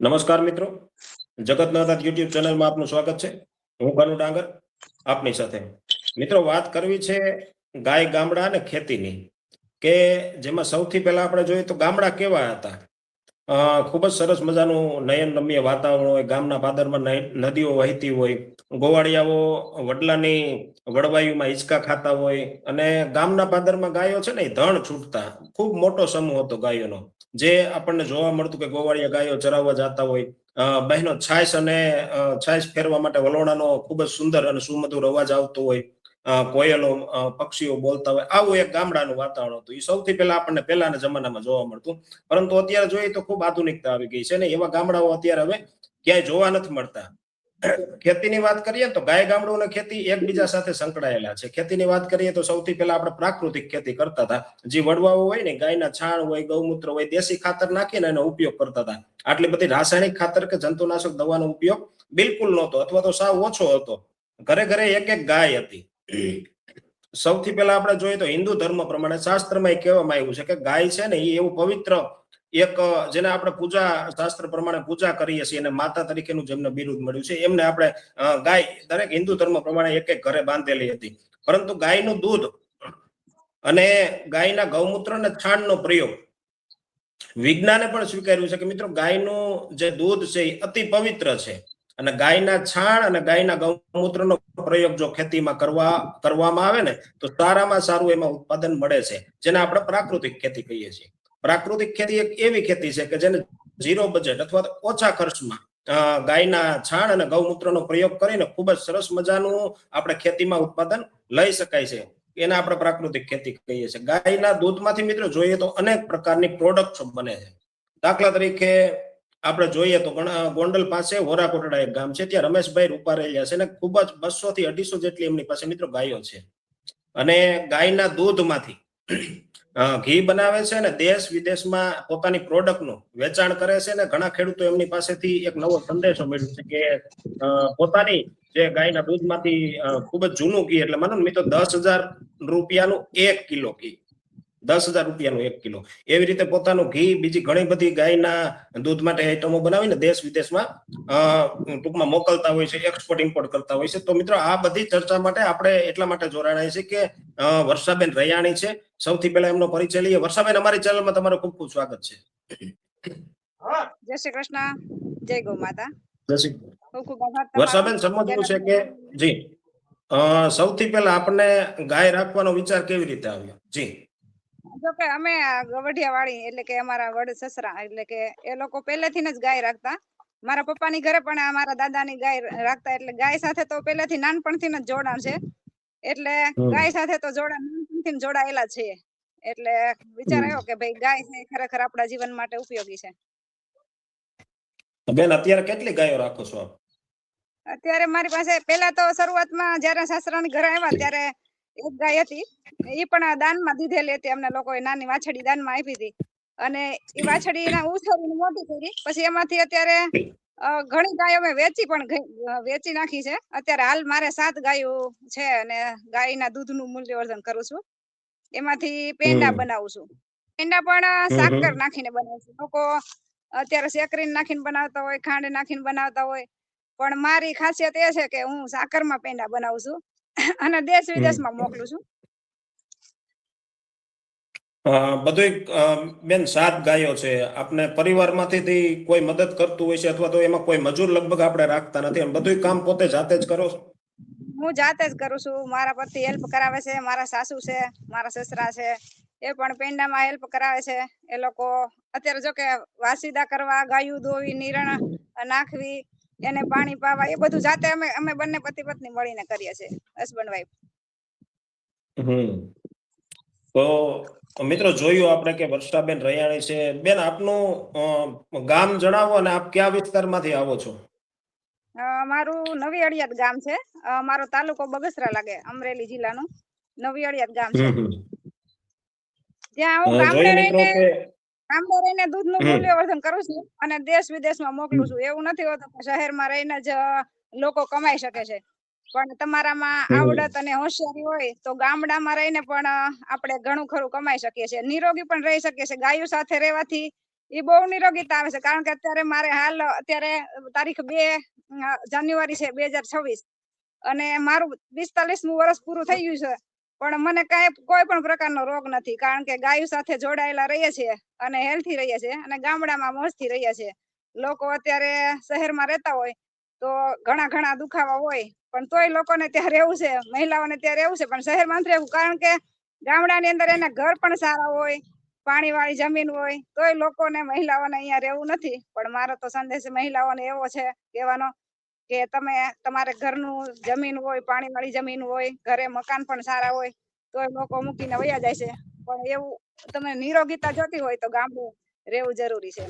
નમસ્કાર મિત્રો, જગતનાથ યુટ્યુબ ચેનલમાં આપનું સ્વાગત છે. હું કાનુ ડાંગર આપની સાથે. મિત્રો, વાત કરવી છે ગાય, ગામડા અને ખેતીની, કે જેમાં સૌથી પહેલા આપણે જોઈએ તો ગામડા કેવા હતા. ખૂબ જ સરસ મજાનું નયનરમ્ય વાતાવરણ હોય, ગામના પાદરમાં નદીઓ વહેતી હોય, ગોવાળિયાઓ વડલાની વડવાયુમાં હિંચકા ખાતા હોય, અને ગામના પાદરમાં ગાયો છે ને એ ધણ છૂટતા. ખૂબ મોટો સમૂહ હતો ગાયોનો, જે આપણને જોવા મળતું કે ગોવાળિયા ગાયો ચરાવવા જતા હોય. બહેનો છાશ અને છાશ ફેરવા માટે વલોણાનો ખૂબ જ સુંદર અને સુમધુર અવાજ આવતો હોય. કોયલો, પક્ષીઓ બોલતા હોય, આવું એક ગામડાનું વાતાવરણ હતું. એ સૌથી પહેલા આપણને પહેલાના જમાનામાં જોવા મળતું. પરંતુ અત્યારે જોઈએ તો ખૂબ આધુનિકતા આવી ગઈ છે ને એવા ગામડાઓ અત્યારે હવે ક્યાંય જોવા નથી મળતા. ખેતીની વાત કરીએ તો ગાય, ગામડું અને ખેતી એકબીજા સાથે સંકળાયેલા છે. ખેતીની વાત કરીએ તો સૌથી પહેલા આપણે પ્રાકૃતિક ખેતી કરતા હતા. જે વડવાઓ હોય ને, ગાયના છાણ હોય, ગૌમૂત્ર હોય, દેશી ખાતર નાખીને એનો ઉપયોગ કરતા હતા. આટલી બધી રાસાયણિક ખાતર કે જંતુનાશક દવાનો ઉપયોગ બિલકુલ નહોતો, અથવા તો સાવ ઓછો હતો. ઘરે ઘરે એક એક ગાય હતી. સૌથી પહેલા આપણે જોઈએ તો હિન્દુ ધર્મ પ્રમાણે શાસ્ત્રમાં કહેવામાં આવ્યું છે કે ગાય છે ને એ એવું પવિત્ર એક, જેને આપણે પૂજા શાસ્ત્ર પ્રમાણે પૂજા કરીએ છીએ, અને માતા તરીકેનું જેમને બિરુદ મળ્યું છે, એમને આપણે ગાય દરેક હિન્દુ ધર્મ પ્રમાણે એક એક ઘરે બાંધેલી હતી. પરંતુ ગાયનું દૂધ અને ગાયના ગૌમૂત્ર અને છાણનો પ્રયોગ વિજ્ઞાને પણ સ્વીકાર્યું છે કે મિત્રો, ગાયનું જે દૂધ છે એ અતિ પવિત્ર છે. અને ગાયના છાણ અને ગાયના ગૌમૂત્રનો પ્રયોગ જો ખેતીમાં કરવામાં આવે ને, તો સારામાં સારું એમાં ઉત્પાદન મળે છે, જેને આપણે પ્રાકૃતિક ખેતી કહીએ છીએ. પ્રાકૃતિક ખેતી એક એવી ખેતી છે કે જેને ઝીરો બજેટ અથવા ઓછા ખર્ચમાં ગાયના છાણ અને ગૌમૂત્રનો પ્રયોગ કરીને ખૂબ જ સરસ મજાનું આપણે ખેતીમાં ઉત્પાદન લઈ શકાય છે. એને આપણે પ્રાકૃતિક ખેતી કહીએ છીએ. ગાયના દૂધમાંથી મિત્રો જોઈએ તો અનેક પ્રકારની પ્રોડક્ટ્સ બને છે. દાખલા તરીકે આપણે જોઈએ તો ગોંડલ પાસે હોરાકોટડા એક ગામ છે, ત્યાં રમેશભાઈ રૂપારેલિયા છે, ને ખૂબ જ 200 થી 250 જેટલી એમની પાસે મિત્રો ગાયો છે. અને ગાયના દૂધમાંથી ઘી બનાવે છે, અને દેશ વિદેશમાં પોતાની પ્રોડક્ટનું વેચાણ કરે છે. અને ઘણા ખેડૂતો એમની પાસેથી એક નવો સંદેશો મેળવ્યો છે કે પોતાની જે ગાયના દૂધમાંથી ખૂબ જ જૂનું ઘી, એટલે માનો ને મિત્રો 10,000 રૂપિયાનું 1 કિલો ઘી, 10,000 રૂપિયાનું 1 કિલો, એવી રીતે પોતાનું ઘી, બીજી ઘણી બધી ગાયના દૂધ માટે આઈટમો બનાવીને દેશ વિદેશમાં ટૂંકમાં મોકલતા હોય છે, એક્સપોર્ટ ઇમ્પોર્ટ કરતા હોય છે. તો મિત્રો, આ બધી ચર્ચા માટે આપણે એટલા માટે જોડાણા છે કે વર્ષાબેન રૈયાણી છે. સૌથી પહેલા એમનો પરિચય લઈએ. વર્ષાબેન, અમારી ચેનલમાં તમારું ખૂબ ખૂબ સ્વાગત છે. જય શ્રી કૃષ્ણ, જય ગૌ માતા. વર્ષાબેન, સમજવું છે કે જી, સૌથી પહેલા આપણને ગાય રાખવાનો વિચાર કેવી રીતે આવ્યો? જી. જો કે અમે ગવઢિયા વાળી, એટલે કે અમારા વડ સસરા, એટલે કે એ લોકો પહેલેથી જ ગાય રાખતા. મારા પપ્પાની ઘરે પણ અમારા દાદાની ગાય રાખતા. એટલે ગાય સાથે તો પહેલેથી નાનપણથી જ જોડાણ છે. એટલે ગાય સાથે તો નાનપણથી જોડાયેલા છે. એટલે વિચાર આવ્યો કે ભાઈ ગાય છે ખરેખર આપણા જીવન માટે ઉપયોગી છે. બેન, અત્યારે કેટલી ગાયો રાખો છો? અત્યારે મારી પાસે, પહેલા તો શરૂઆતમાં જયારે સાસરાની ઘરે આવ્યા ત્યારે એક ગાય હતી. એ પણ દાનમાં દીધેલી હતી. અમને લોકોએ નાની વાછડી દાનમાં આપી હતી, અને એ વાછડી ના ઉછેરીને મોટી કરી. પછી એમાંથી અત્યારે ઘણી ગાયો મેં વેચી નાખી છે. અત્યારે હાલ મારે 7 ગાયો છે, અને ગાયના દૂધનું મૂલ્યવર્ધન કરું છું. એમાંથી પેંડા બનાવું છું. પેંડા પણ સાકર નાખીને બનાવું છું. લોકો અત્યારે સેકરીન નાખીને બનાવતા હોય, ખાંડ નાખીને બનાવતા હોય, પણ મારી ખાસિયત એ છે કે હું સાકરમાં પેંડા બનાવું છું અને દેશ વિદેશમાં મોકલું છું. બધું બેન, 7 ગાયો છે. આપણે પરિવારમાંથી કોઈ મદદ કરતું હોય છે, અથવા તો એમાં કોઈ મજૂર લગભગ આપણે રાખતા નથી? બધું કામ પોતે જાતે જ કરો છો? હું જાતે જ કરું છું. મારા પતિ હેલ્પ કરાવે છે, મારા સાસુ છે, મારા સસરા છે, એ પણ પેંડામાં હેલ્પ કરાવે છે. એ લોકો અત્યારે જો કે વાસીદા કરવા, ગાયું દોવી, નિરણ નાખવી, એને પાણી પાવા, એ બધું જાતે અમે બંને પતિ પત્ની મળીને કરીએ છીએ, હસબન્ડ વાઈફ. તો મિત્રો, જોયું આપણે કે વર્ષાબેન રૈયાણી છે. બેન, આપનું ગામ જણાવો, અને આપ કયા વિસ્તારમાંથી આવો છો? મારું નવી અડિયાદ ગામ છે. મારો તાલુકો બગસરા લાગે, અમરેલી જિલ્લાનું નવી અડિયાદ ગામ છે. ત્યાં હું ગામડે રહીને દૂધનું મૂલ્યવર્ધન કરું છું અને દેશ વિદેશમાં મોકલું છું. એવું નથી હોતું કે શહેરમાં રહીને જ લોકો કમાઈ શકે છે, પણ તમારામાં આવડત અને હોશિયારી હોય તો ગામડામાં રહીને પણ આપણે ઘણું ખરું કમાઈ શકીએ છીએ, નિરોગી પણ રહી શકીએ છીએ. ગાયો સાથે રહેવાથી એ બહુ નિરોગીતા આવે છે, કારણ કે અત્યારે મારે હાલ અત્યારે તારીખ 2 જાન્યુઆરી છે 2026, અને મારું 45મું વર્ષ પૂરું થઈ ગયું છે, પણ મને કોઈ પણ પ્રકારનો રોગ નથી, કારણ કે ગાયો સાથે જોડાયેલા રહીએ છીએ અને હેલ્થી રહીએ છીએ, અને ગામડામાં મોજથી રહીએ છીએ. લોકો અત્યારે શહેરમાં રહેતા હોય તો ઘણા દુખાવા હોય, પણ તોય લોકોને ત્યાં રહેવું છે, મહિલાઓને ત્યાં રહેવું છે, પણ શહેરમાં નથી રહેવું, કારણ કે ગામડાની અંદર એના ઘર પણ સારા હોય, પાણીવાળી જમીન હોય, તોય લોકોને મહિલાઓને અહીંયા રહેવું નથી. પણ મારો તો સંદેશ મહિલાઓને એવો છે કહેવાનો કે તમે તમારે ઘરનું જમીન હોય, પાણીવાળી જમીન હોય, ઘરે મકાન પણ સારા હોય, તોય લોકો મૂકીને વયા જાય છે. પણ એવું તમે નિરોગીતા જોતી હોય તો ગામડું રહેવું જરૂરી છે.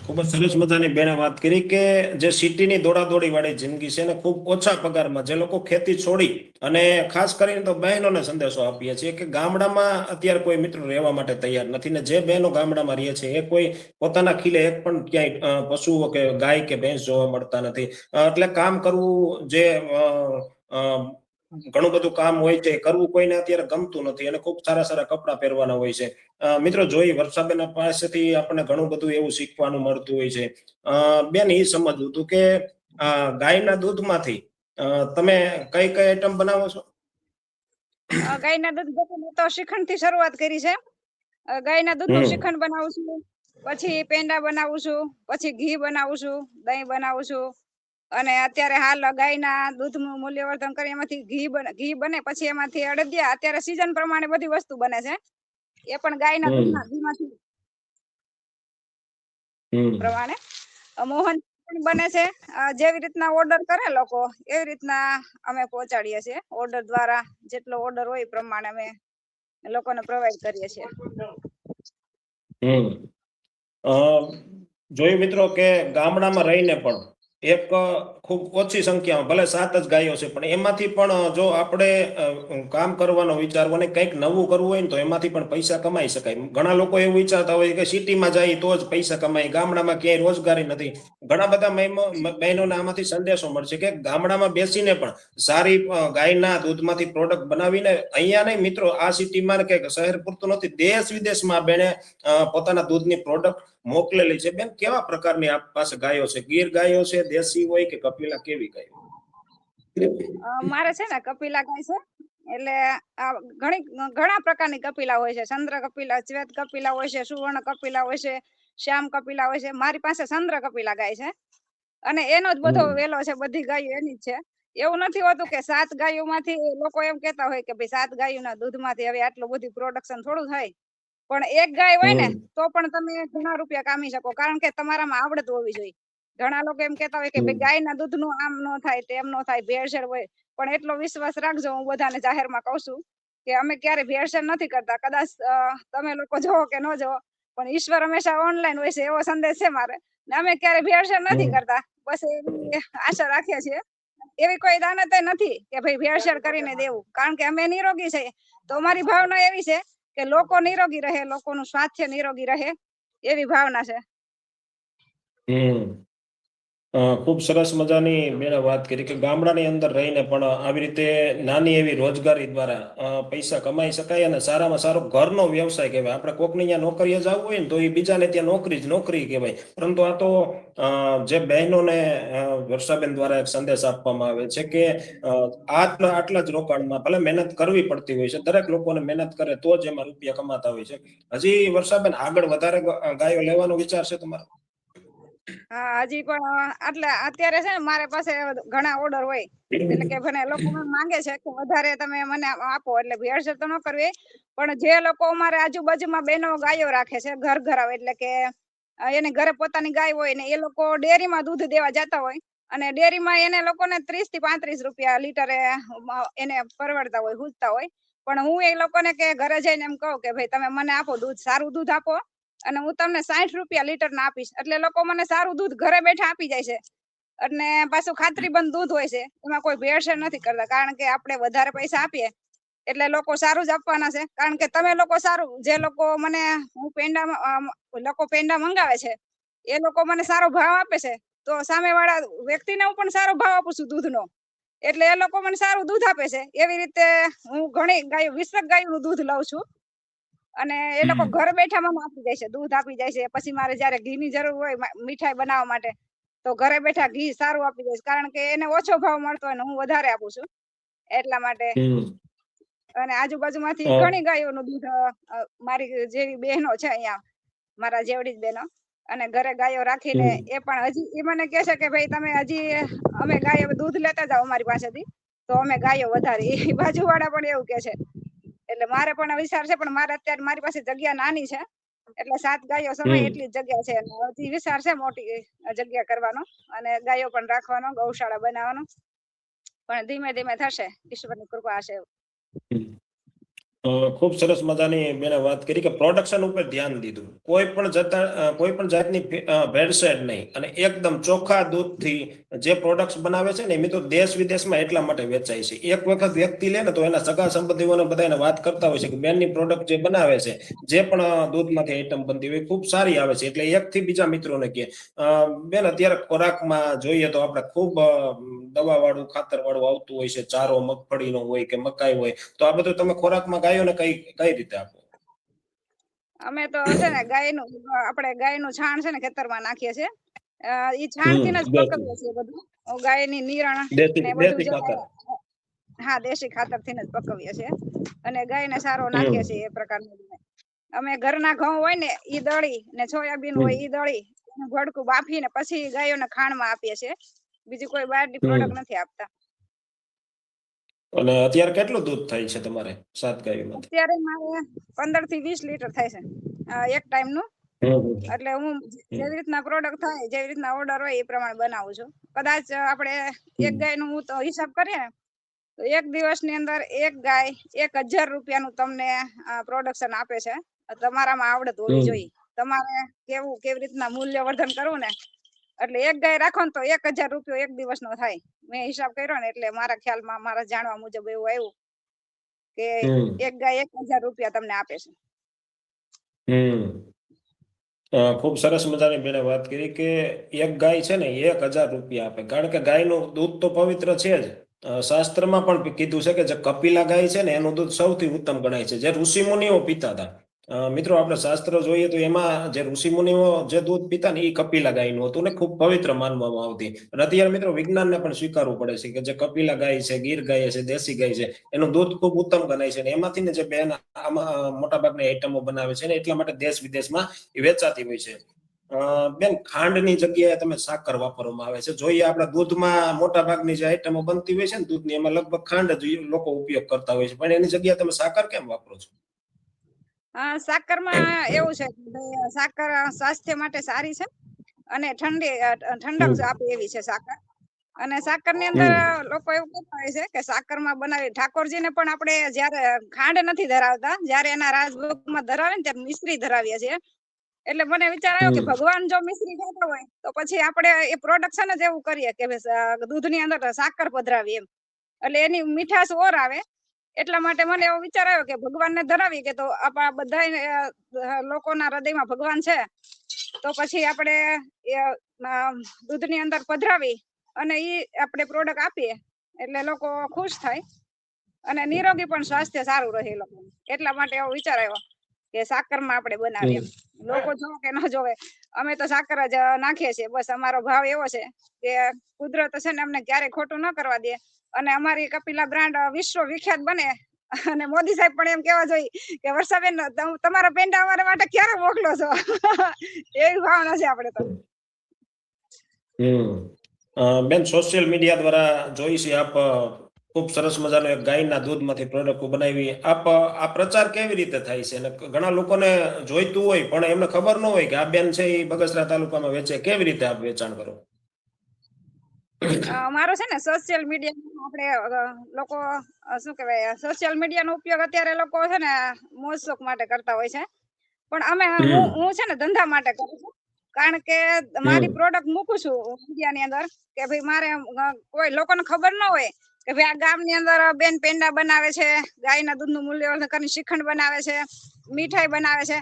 ખૂબ જ સરસ મજાની બેને વાત કરી કે જે સિટીની દોડાદોડી વાળી જિંદગી છે ને, ખૂબ ઓછા પગારમાં જે લોકો ખેતી છોડી, અને ખાસ કરીને તો બહેનોને સંદેશો આપીએ છીએ કે ગામડામાં અત્યારે કોઈ મિત્રો રહેવા માટે તૈયાર નથી, ને જે બહેનો ગામડામાં રહે છે એ કોઈ પોતાના ખીલે એક પણ ક્યાંય પશુઓ કે ગાય કે ભેંસ જોવા મળતા નથી. એટલે કામ કરવું જે ઘણું બધું કામ હોય છે કરવું કોઈને અત્યારે ગમતું નથી, અને ખૂબ સારા કપડા પહેરવાના હોય છે. મિત્રો જોઈ વર્ષાબેન પાસેથી આપણને ઘણું બધું એવું શીખવાનું મળતું હોય છે. બેન એ સમજવું હતું કે ગાયના દૂધમાંથી તમે કઈ આઈટમ બનાવો છો? ગાયના દૂધ તો શ્રીખંડ થી શરૂઆત કરી છે. ગાયના દૂધનું શ્રીખંડ બનાવું છું, પછી પેંડા બનાવું છું, પછી ઘી બનાવું છું, દહીં બનાવું છું, અને અત્યારે હાલ ગાયના દૂધનું મૂલ્યવર્ધન કરી એમાંથી ઘી બને, પછી એમાંથી અડદિયા, અત્યારે સીઝન પ્રમાણે બધી વસ્તુ બને છે, એ પણ ગાયના દૂધના ઘીમાંથી પ્રમાણે. મોહન પણ બને છે, જેવી રીતના ઓર્ડર કરે લોકો એવી રીતના અમે પહોંચાડીએ છીએ. ઓર્ડર દ્વારા જેટલો ઓર્ડર હોય એ પ્રમાણે અમે લોકોને પ્રોવાઈડ કરીએ છીએ. જોયું મિત્રો કે ગામડામાં રહીને પણ એક ખૂબ ઓછી સંખ્યામાં ભલે 7 જ ગાયો છે, પણ એમાંથી પણ જો આપણે કામ કરવાનો વિચારવો અને કંઈક નવું કરવું હોય ને તો એમાંથી પણ પૈસા કમાઈ શકાય. ઘણા લોકો એવું વિચારતા હોય કે સિટીમાં જાય તો જ પૈસા કમાય, ગામડામાં ક્યાંય રોજગારી નથી. ઘણા બધા બહેનોને આમાંથી સંદેશો મળશે કે ગામડામાં બેસીને પણ સારી ગાયના દૂધમાંથી પ્રોડક્ટ બનાવીને અહીંયા નહીં મિત્રો, આ સિટીમાં કે શહેર પૂરતું નથી, દેશ વિદેશમાં બેને પોતાના દૂધની પ્રોડક્ટ મોકલેલી છે. બેન કેવા પ્રકારની આપ પાસે ગાયો છે? ગીર ગાયો છે, દેશી હોય કે કપિલા, કેવી ગાયો? મારે છે ને કપિલા ગાય છે, એટલે ઘણા પ્રકારની કપિલા હોય છે. ચંદ્ર કપિલા, શ્વેત કપિલા હોય છે, સુવર્ણ કપિલા હોય છે, શ્યામ કપિલા હોય છે. મારી પાસે ચંદ્ર કપિલા ગાય છે, અને એનો જ બધો વેલો છે, બધી ગાયો એની જ છે. એવું નથી હોતું કે 7 ગાયોમાંથી લોકો એમ કેતા હોય કે ભાઈ 7 ગાયોના દૂધમાંથી હવે આટલું બધું પ્રોડક્શન થોડું થાય, પણ એક ગાય હોય ને તો પણ તમે ઘણા રૂપિયા કામી શકો, કારણ કે તમારામાં આવડત હોવી જોઈએ. ઘણા લોકો એમ કેતા હોય કે ભાઈ ગાયના દૂધનું આમ ન થાય, તેમ ન થાય, ભેળસેળ હોય, પણ એટલો વિશ્વાસ રાખજો, હું બધાને જાહેરમાં કહું છું કે અમે ક્યારે ભેળસેળ નથી કરતા. કદાચ તમે લોકો જોવો કે ન જોવો, પણ ઈશ્વર હંમેશા ઓનલાઈન હોય છે એવો સંદેશ છે મારે. અમે ક્યારે ભેળસેળ નથી કરતા, બસ એવી આશા રાખીએ છીએ. એવી કોઈ દાનત નથી કે ભાઈ ભેળસેળ કરીને દેવું, કારણ કે અમે નિરોગી છે, તો અમારી ભાવના એવી છે કે લોકો નિરોગી રહે, લોકોનું સ્વાસ્થ્ય નિરોગી રહે, એવી ભાવના છે. ખૂબ સરસ મજાની બેને વાત કરી કે ગામડાની અંદર રહીને પણ આવી રીતે નાની એવી રોજગારી દ્વારા પૈસા કમાઈ શકાય, અને સારામાં સારો ઘરનો વ્યવસાય કહેવાય. આપણે કોકને ત્યાં નોકરીએ જવું હોય ને તો એ બીજાને ત્યાં નોકરી કહેવાય. પરંતુ આ તો જે બહેનોને વર્ષાબેન દ્વારા એક સંદેશ આપવામાં આવે છે કે આટલા જ રોકાણમાં ભલે મહેનત કરવી પડતી હોય છે, દરેક લોકોને મહેનત કરે તો જ એમાં રૂપિયા કમાતા હોય છે. હજી વર્ષાબેન આગળ વધારે ગાયો લેવાનો વિચાર છે તમારો? હા, હજી પણ અત્યારે છે ને મારી પાસે ઘણા ઓર્ડર હોય, એટલે કે મને લોકો માંગે છે કે વધારે તમે મને આપો, એટલે ભેળસેળ તો ન કરવી, પણ જે લોકો અમારે આજુબાજુમાં બહેનો ગાયો રાખે છે, ઘર એટલે કે એને ઘરે પોતાની ગાય હોય ને એ લોકો ડેરીમાં દૂધ દેવા જતા હોય, અને ડેરીમાં એને લોકોને 30 થી 35 રૂપિયા લીટરે એને પરવડતા હોય, હુજતા હોય. પણ હું એ લોકોને કે ઘરે જઈને એમ કહું કે ભાઈ તમે મને આપો દૂધ, સારું દૂધ આપો, અને હું તમને 60 રૂપિયા લીટર ના આપીશ. એટલે લોકો મને સારું દૂધ ઘરે બેઠા આપી જાય છે, અને પાછું ખાતરીબંધ દૂધ હોય છે, એમાં કોઈ ભેળસેળ નથી કરતા, કારણ કે આપણે વધારે પૈસા આપીએ એટલે લોકો સારું જ આપવાના છે. કારણ કે તમે લોકો સારું, જે લોકો મને લોકો પેંડા મંગાવે છે એ લોકો મને સારો ભાવ આપે છે, તો સામે વાળા વ્યક્તિને હું પણ સારો ભાવ આપું છું દૂધનો, એટલે એ લોકો મને સારું દૂધ આપે છે. એવી રીતે હું ઘણી ગાયો, 20 ગાયોનું દૂધ લઉં છું, અને એ લોકો ઘર બેઠા મને આપી જાય છે, દૂધ આપી જાય છે. પછી મારે જયારે ઘીની જરૂર હોય મીઠાઈ બનાવવા માટે તો ઘરે બેઠા ઘી સારું આપી જાય છે, કારણ કે એને ઓછો ભાવ મળતો હોય ને હું વધારે આપું છું એટલા માટે. અને આજુબાજુમાંથી ઘણી ગાયોનું દૂધ મારી જેવી બહેનો છે અહીંયા, મારા જેવડી જ બહેનો, અને ઘરે ગાયો રાખીને એ પણ હજી એ મને કહે છે કે ભાઈ તમે હજી અમે ગાયો દૂધ લેતા જાઓ અમારી પાસેથી, તો અમે ગાયો વધારી. એ બાજુવાળા પણ એવું કે છે. એટલે મારે પણ વિચાર છે, પણ મારે અત્યારે મારી પાસે જગ્યા નાની છે, એટલે 7 ગાયો સમાય એટલી જ જગ્યા છે. હજી વિચાર છે મોટી જગ્યા કરવાનો અને ગાયો પણ રાખવાનો, ગૌશાળા બનાવવાનો, પણ ધીમે ધીમે થશે, ઈશ્વરની કૃપા હશે. ખૂબ સરસ મજાની બેને વાત કરી કે પ્રોડક્શન ઉપર ધ્યાન દીધું, કોઈ પણ જાતની ભેળસેળ નહીં, અને એકદમ ચોખ્ખા દૂધથી જે પ્રોડક્ટ્સ બનાવે છે ને મિત્રો દેશ વિદેશમાં એટલા માટે વેચાય છે. એક વખત વ્યક્તિ લે ને તો એના સગા સંબંધીઓને બધાને વાત કરતા હોય છે કે બેનની પ્રોડક્ટ જે બનાવે છે, જે પણ દૂધમાંથી આઈટમ બનતી હોય ખૂબ સારી આવે છે. એટલે એકથી બીજા મિત્રોને કહે બેન અત્યારે ખોરાકમાં જોઈએ તો આપણે ખૂબ દવા વાળું ખાતર વાળું આવતું હોય છે, ચારો મગફળીનો હોય કે મકાઈ હોય, તો આ બધું તમે ખોરાકમાં ગાયોને કઈ રીતે આપો? અમે તો છે ને ગાયનું છાણ છે ને ખેતરમાં નાખીએ છીએ. ઈ છાણ થી જ પકવીએ છીએ બધું, ગાયની નીરણ ને બધું જ. હા, દેશી ખાતર થી જ પકવીએ છીએ અને ગાયને સારો નાખીએ છીએ એ પ્રકારનું. અમે ઘરના ઘઉં હોય ને ઈ દળી ને સોયાબીન હોય ઈ દળી ભડકું બાફીને પછી ગાયોને ખાણમાં આપીએ છીએ. બીજી કોઈ બહારની પ્રોડક્ટ નથી આપતા. અને અત્યારે કેટલું દૂધ થાય છે તમારે 7 ગાયોમાં? અત્યારે મારે 15 થી 20 લીટર થાય છે એક ટાઈમ નું. એટલે હું જેવી રીતના પ્રોડક્ટ થાય, જેવી રીતના ઓર્ડર હોય એ પ્રમાણે બનાવું છું. કદાચ આપણે એક ગાયનું હું તો હિસાબ કરીએ ને તો એક દિવસની અંદર એક ગાય 1000 રૂપિયાનું તમને પ્રોડક્શન આપે છે. તમારામાં આવડત હોવી જોઈએ, તમારે કેવી રીતના મૂલ્યવર્ધન કરવું ને, એટલે એક ગાય રાખો ને તો 1000 રૂપિયો એક દિવસનો થાય. મેં હિસાબ કર્યો ને એટલે મારા ખ્યાલમાં, મારા જાણવા મુજબ એવું આવ્યું કે એક ગાય 1000 રૂપિયા તમને આપે છે. ખૂબ સરસ મજાની બેને વાત કરી કે એક ગાય છે ને 1000 રૂપિયા આપે, કારણ કે ગાયનું દૂધ તો પવિત્ર છે જ. શાસ્ત્રમાં પણ કીધું છે કે જે કપિલા ગાય છે ને એનું દૂધ સૌથી ઉત્તમ ગણાય છે, જે ઋષિમુનિઓ પીતા હતા. મિત્રો આપણે શાસ્ત્ર જોઈએ તો એમાં જે ઋષિમુનિઓ જે દૂધ પીતા ને એ કપિલા ગાયનું હતું ને ખૂબ પવિત્ર માનવામાં આવતી. અને અત્યારે મિત્રો વિજ્ઞાનને પણ સ્વીકારવું પડે છે કે જે કપિલા ગાય છે, ગીર ગાય છે, દેશી ગાય છે, એનું દૂધ ખૂબ ઉત્તમ ગણાય છે. અને એમાંથી ને જે બેન આમાં મોટા ભાગની આઈટમો બનાવે છે ને એટલા માટે દેશ વિદેશમાં વેચાતી હોય છે. બેન, ખાંડની જગ્યાએ તમે સાકર વાપરવામાં આવે છે. જોઈએ આપણા દૂધમાં મોટા ભાગની જે આઈટમો બનતી હોય છે ને દૂધની, એમાં લગભગ ખાંડ જ લોકો ઉપયોગ કરતા હોય છે, પણ એની જગ્યાએ તમે સાકર કેમ વાપરો છો? સાકરમાં એવું છે કે સાકર સ્વાસ્થ્ય માટે સારી છે અને ઠંડક આપે એવી છે સાકર. અને સાકર ની અંદર લોકો એવું કહેતા હોય છે કે સાકરમાં બનાવી ઠાકોરજીને પણ આપણે જયારે ખાંડ નથી ધરાવતા, જયારે એના રાજભોગમાં ધરાવે ને ત્યારે મિશ્રી ધરાવીએ છીએ. એટલે મને વિચાર આવ્યો કે ભગવાન જો મિશ્રી ખાતા હોય તો પછી આપણે એ પ્રોડક્શન જ એવું કરીએ કે દૂધની અંદર સાકર પધરાવીએ એમ, એટલે એની મીઠાશ ઓર આવે. એટલા માટે મને એવો વિચાર આવ્યો કે ભગવાનને ધરાવી કે તો આપણા બધા લોકોના હૃદયમાં ભગવાન છે, તો પછી આપણે દૂધની અંદર પધરાવી અને ઈ આપણે પ્રોડક્ટ આપીએ એટલે લોકો ખુશ થાય અને નિરોગી પણ સ્વાસ્થ્ય સારું રહે લોકોનું. એટલા માટે એવો વિચાર આવ્યો કે સાકરમાં આપણે બનાવીએ. લોકો જોવે કે ન જોવે, અમે તો સાકર જ નાખીએ છીએ. બસ અમારો ભાવ એવો છે કે કુદરત છે ને અમને ક્યારેય ખોટું ન કરવા દે અને અમારી કપિલા બ્રાન્ડ વિશ્વ વિખ્યાત બને. અને મોદી સાહેબ પણ એમ કેવા જોઈએ કે વર્ષાબેન તમારા પેંડા અમારા માટે ક્યારે મોકલો છો, એવી ભાવના છે આપણે તો. બેન, સોશિયલ મીડિયા દ્વારા જોઈ છે આપ ખૂબ સરસ મજાનો એક ગાયના દૂધમાંથી પ્રોડક્ટ બનાવી. આ પ્રચાર કેવી રીતે થાય છે? અને ઘણા લોકોને જોઈતું હોય પણ એમને ખબર ન હોય કે આ બેન છે એ બગસરા તાલુકામાં વેચે, કેવી રીતે આપ વેચાણ કરો? મારો છે ને સોશિયલ મીડિયા આપણે લોકો શું કહેવાય, સોશિયલ મીડિયાનો ઉપયોગ અત્યારે લોકો છે ને મોજ શોખ માટે કરતા હોય છે, પણ હું છે ને ધંધા માટે કરું છું. કારણ કે મારી પ્રોડક્ટ મૂકું છું મીડિયાની અંદર કે ભાઈ મારે કોઈ લોકોને ખબર ન હોય કે ભાઈ આ ગામની અંદર બેન પેંડા બનાવે છે, ગાયના દૂધનું મૂલ્યવર્ધન કરીને શ્રીખંડ બનાવે છે, મીઠાઈ બનાવે છે,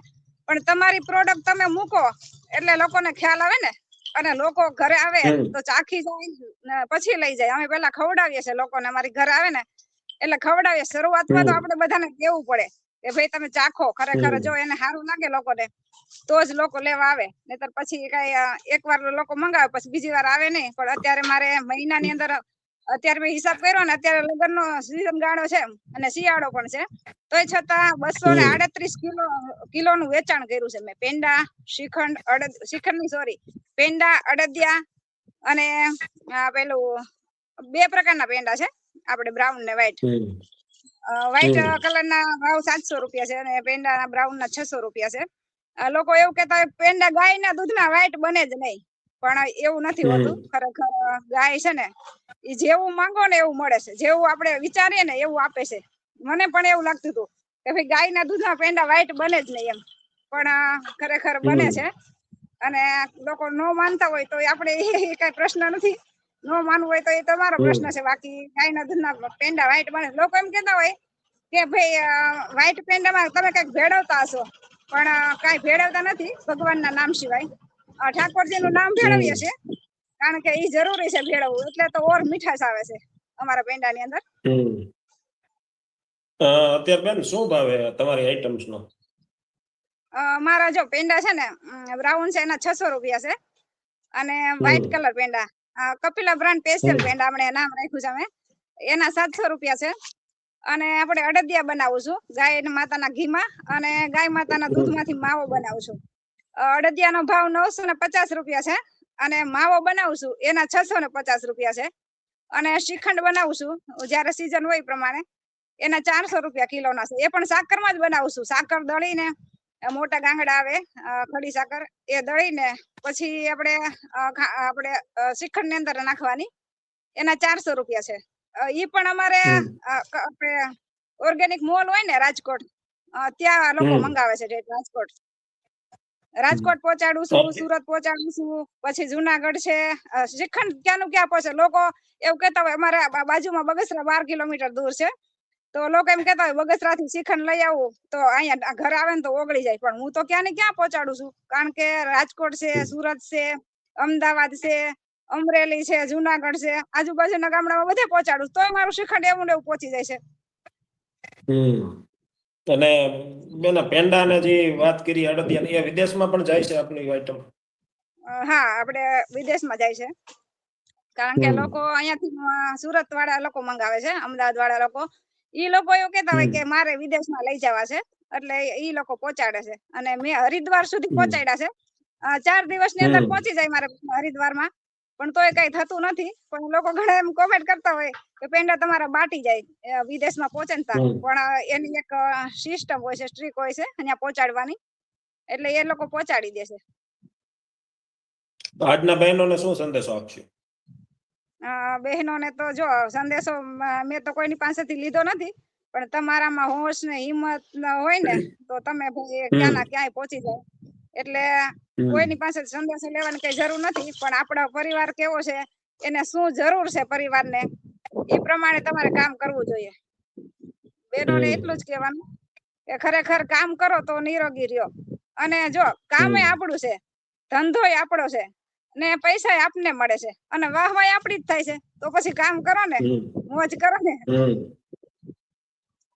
પણ તમારી પ્રોડક્ટ તમે મૂકો એટલે લોકોને ખ્યાલ આવે ને, અને લોકો ઘરે આવે તો ચાખી જાય પછી લઈ જાય. અમે પેલા ખવડાવીએ છીએ લોકોને, અમારી ઘરે આવે ને એટલે ખવડાવીએ. શરૂઆતમાં તો આપણે બધાને કેવું પડે કે ભાઈ તમે ચાખો, ખરેખર જો એને સારું લાગે લોકોને તો જ લોકો લેવા આવે, નહીતર પછી કઈ એકવાર લોકો મંગાવે પછી બીજી વાર આવે નહીં. પણ અત્યારે મારે મહિનાની અંદર અત્યારે મેં હિસાબ કર્યો ને, અત્યારે લગ્નનો સીઝન ગાળો છે અને શિયાળો પણ છે, તોય છતાં 238 કિલોનું વેચાણ કર્યું છે મેં. પેંડા, પેંડા, અડદિયા અને પેલું 2 પ્રકારના પેંડા છે, આપણે બ્રાઉન ને વ્હાઈટ. વ્હાઈટ કલરના ભાવ 700 રૂપિયા છે અને પેંડા બ્રાઉન ના 600 રૂપિયા છે. લોકો એવું કહેતા હોય પેંડા ગાયના દૂધના વ્હાઈટ બને જ નહીં, પણ એવું નથી હોતું. ખરેખર ગાય છે ને એ જેવું માંગો ને એવું મળે છે, જેવું આપણે વિચારીએ ને એવું આપે છે. મને પણ એવું લાગતું હતું કે ભાઈ ગાયના દૂધના પેંડા વ્હાઈટ બને જ નહીં એમ, પણ ખરેખર બને છે. અને લોકો નો માનતા હોય તો આપણે એ કઈ પ્રશ્ન નથી, નો માનવું હોય તો એ તમારો પ્રશ્ન છે. બાકી ગાયના દૂધના પેંડા વ્હાઈટ બને. લોકો એમ કેતા હોય કે ભાઈ વ્હાઈટ પેંડામાં તમે કઈક ભેળવતા હશો, પણ કઈ ભેળવતા નથી ભગવાનના નામ સિવાય. ઠાકોરજીનું નામ ભેળવીએ છે, કારણ કે એ જરૂરી છે ભેળવવું, એટલે તો ઓર મીઠાશ આવે છે અમારા પેંડાની અંદર. અત્યારે બેન શું ભાવે તમારી આઈટમ્સ નો? મારા જો પેંડા છે ને બ્રાઉન છે એના 600 રૂપિયા છે, અને white colour peda Kapila brand special peda આપણે નામ રાખ્યું છે અમે, એના 700 રૂપિયા છે. અને આપણે અડદિયા બનાવું છું ગાય માતાના ઘીમાં, અને ગાય માતાના દૂધમાંથી માવો બનાવું છું. અડદિયાનો ભાવ 950 રૂપિયા છે, અને માવો બનાવું છું એના 650 રૂપિયા છે. અને શ્રીખંડ બનાવું છું જયારે સીઝન હોય પ્રમાણે, એના 400 રૂપિયા કિલોના છે. એ પણ સાકરમાં જ બનાવું છું. સાકર દળીને, મોટા ગાંગડા આવે ખડી સાકર, એ દળીને પછી આપણે શ્રીખંડ ની અંદર નાખવાની, એના 400 રૂપિયા છે. ઈ પણ અમારે ઓર્ગેનિક મોલ હોય ને રાજકોટ, ત્યાં લોકો મંગાવે છે. રાજકોટ પહોંચાડું છું, સુરત પહોંચાડું છું, પછી જુનાગઢ છે. શ્રીખંડ ક્યાંનું ક્યાં પહોંચે. લોકો એવું કેતા હોય અમારે બાજુમાં બગસરા 12 કિલોમીટર દૂર છે, તો લોકો એમ કેતા હોય બગસરા થી શ્રીખંડ લઈ આવું તો અહીંયા ઘરે આવે ને તો ઓગળી જાય. પણ હું તો ક્યાં ને ક્યાં પહોંચાડું છું, કારણ કે રાજકોટ છે, સુરત છે, અમદાવાદ છે, અમરેલી છે, જુનાગઢ છે, આજુબાજુના ગામડામાં બધે પહોંચાડું, તોય મારું શ્રીખંડ એવું ને એવું પહોંચી જાય છે. અને બેન પેંડા ને જે વાત કરી અડદિયા, એ વિદેશમાં પણ જાય છે આપની આઈટમ? હા, આપણે વિદેશમાં જાય છે, કારણ કે લોકો અહીંયાથી સુરત વાળા લોકો મંગાવે છે, અમદાવાદ વાળા લોકો. ઈ લોકો એવું કેતા હોય કે મારે વિદેશમાં લઈ જવા છે, એટલે ઈ લોકો પહોંચાડે છે. અને મેં હરિદ્વાર સુધી પહોંચાડ્યા છે. 4 દિવસની અંદર પહોંચી જાય મારે હરિદ્વારમાં, પણ તોય કઈ થતું નથી. પણ લોકો ઘણા એમ કોમેન્ટ કરતા હોય કે પેંડા તમારા બાટી જાય વિદેશમાં પહોંચે ને તા, પણ એની એક સિસ્ટમ હોય છે, સ્ટ્રીક હોય છે અહીંયા પહોંચાડવાની, એટલે એ લોકો પહોંચાડી દે છે. આજના બહેનોને શું સંદેશો આપશો? બહેનોને તો જો સંદેશો મેં તો કોઈની પાસેથી લીધો નથી, પણ તમારામાં હોશ ને હિંમત હોય ને તો તમે ક્યાં ના ક્યાંય પહોંચી જાવ. એટલે કોઈની પાસે સંદેશો લેવાની કઈ જરૂર નથી, પણ આપણો પરિવાર કેવો છે, એને શું જરૂર છે પરિવારને, એ પ્રમાણે તમારે કામ કરવું જોઈએ. બહેનોને એટલું જ કહેવાનું કે ખરેખર કામ કરો તો નિરોગી રહ્યો. અને જો કામ એ આપણું છે, ધંધો આપણો છે, ને પૈસા આપને મળે છે, અને વાહવાઈ આપડી જ થાય છે, તો પછી કામ કરો ને, મોજ કરો ને.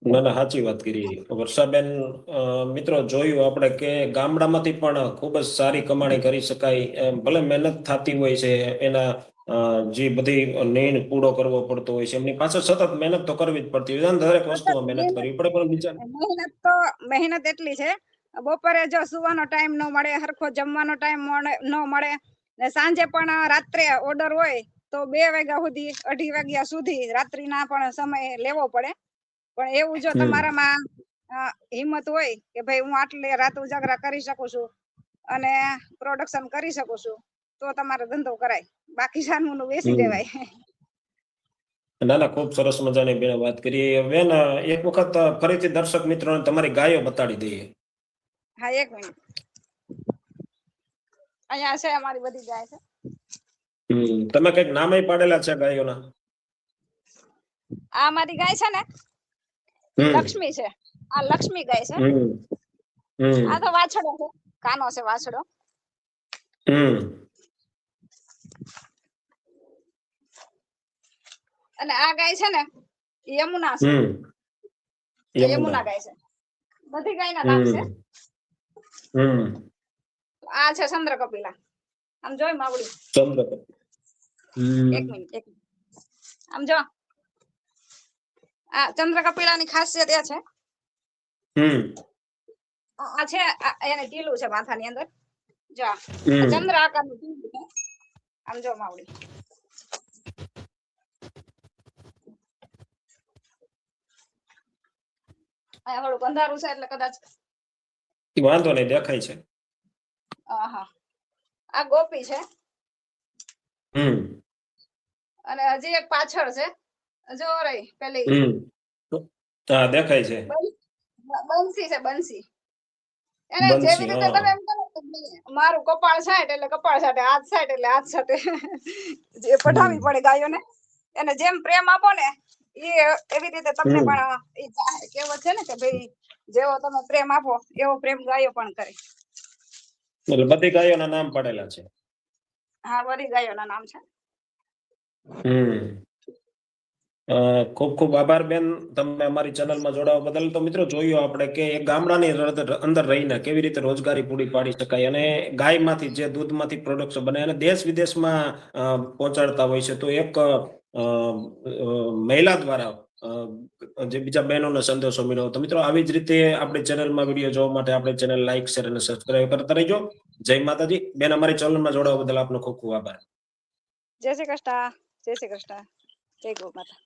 ના ના, સાચી વાત કરી વર્ષાબેન. મિત્રો, જોયું આપણે કે ગામડામાંથી પણ ખૂબ જ સારી કમાણી કરી શકાય. ભલે મહેનત થતી હોય છે, એના જે બધી નીણ પૂરો કરવો પડતો હોય છે, એમની પાછળ સતત મહેનત તો કરવી જ પડતી હોય છે. દરેક વસ્તુમાં મહેનત કરવી પડે, પણ બીજા મહેનત એટલી છે, બપોરે જો સુવાનો ટાઈમ ન મળે, હરખો જમવાનો ટાઈમ ન મળે, ને સાંજે પણ રાત્રે ઓર્ડર હોય તો 2 વાગ્યા સુધી, 2:30 વાગ્યા સુધી રાત્રિના પણ સમય લેવો પડે. પણ એવું જો તમારામાં હિંમત હોય કે ભાઈ હું આટલે રાત ઉજાગરા કરી શકું છું અને પ્રોડક્શન કરી શકું છું, તો તમારો ધંધો કરાય. બાકી સાનું બેસી રહેવાય. ના ના, ખૂબ સરસ મજાની બેન વાત કરી. બેન, એક વખત ફરીથી દર્શક મિત્રોને તમારી ગાયો બતાડી દઈએ. હા, 1 મિનિટ. અહીંયા છે અમારી બધી ગાય છે. તમે કઈક નામે પાડેલા છે ગાયોના? આ મારી ગાય છે ને, લક્ષ્મી છે. આ લક્ષ્મી ગાય છે. આ તો વાછડો છે, કાનો છે વાછડો. અને આ ગાય છે ને યમુના છે. યમુના ગાય છે. બધી ગાયના નામ છે. આ છે ચંદ્ર કપિલા. આમ જોઈ માવડી. એક મિનિટ. આમ જો આ ચંદ્ર કપિલાની ખાસિયત એ છે આ છે એને ટીલું છે માથાની અંદર. જો આ ચંદ્ર આકારનું ટીલું છે. આમ જો માવડી. આ થોડુંક અંધારું છે એટલે કદાચ વાંધો નહીં, દેખાય છે. આ ગોપી છે અને હજી એક પાછળ છે. જો રહી પેલી હા દેખાય છે. બંસી છે બંસી. એને જેવી રીતે તમે એમ કરો મારું કપાળ સાઈડ એટલે કપાળ સાથે, હાથ સાઈડ એટલે હાથ સાથે જે પઢાવી પડે ગાયોને. એને જેમ પ્રેમ આપો ને એવી રીતે તમને પણ કહેવત છે ને કે ભાઈ જેવો તમે પ્રેમ આપો એવો પ્રેમ ગાયો પણ કરે. એટલે બધી ગાયોના નામ પડેલા છે. હા, બધી ગાયોના નામ છે. ખૂબ ખૂબ આભાર બેન, તમે અમારી ચેનલમાં જોડાવા બદલ. તો મિત્રો જોયું આપણે કે એક ગામડાની અંદર રહીને કેવી રીતે રોજગારી પૂરી પાડી શકાય અને ગાયમાંથી જે દૂધમાંથી પ્રોડક્ટ્સ બને અને દેશ વિદેશમાં પહોંચાડતા હોય છે. તો એક મહિલા દ્વારા જે બીજા બહેનોને સંદેશો મળ્યો. તો મિત્રો આવી જ રીતે આપણી ચેનલમાં વિડીયો જોવા માટે આપણે ચેનલ લાઈક, શેર અને સબસ્ક્રાઇબ કરતા રહેજો. જય માતાજી બેન, અમારી ચેનલમાં જોડાવા બદલ આપનો ખૂબ ખૂબ આભાર. જય શ્રી કૃષ્ણ. જય શ્રી કૃષ્ણ. જય ગૌ માતા.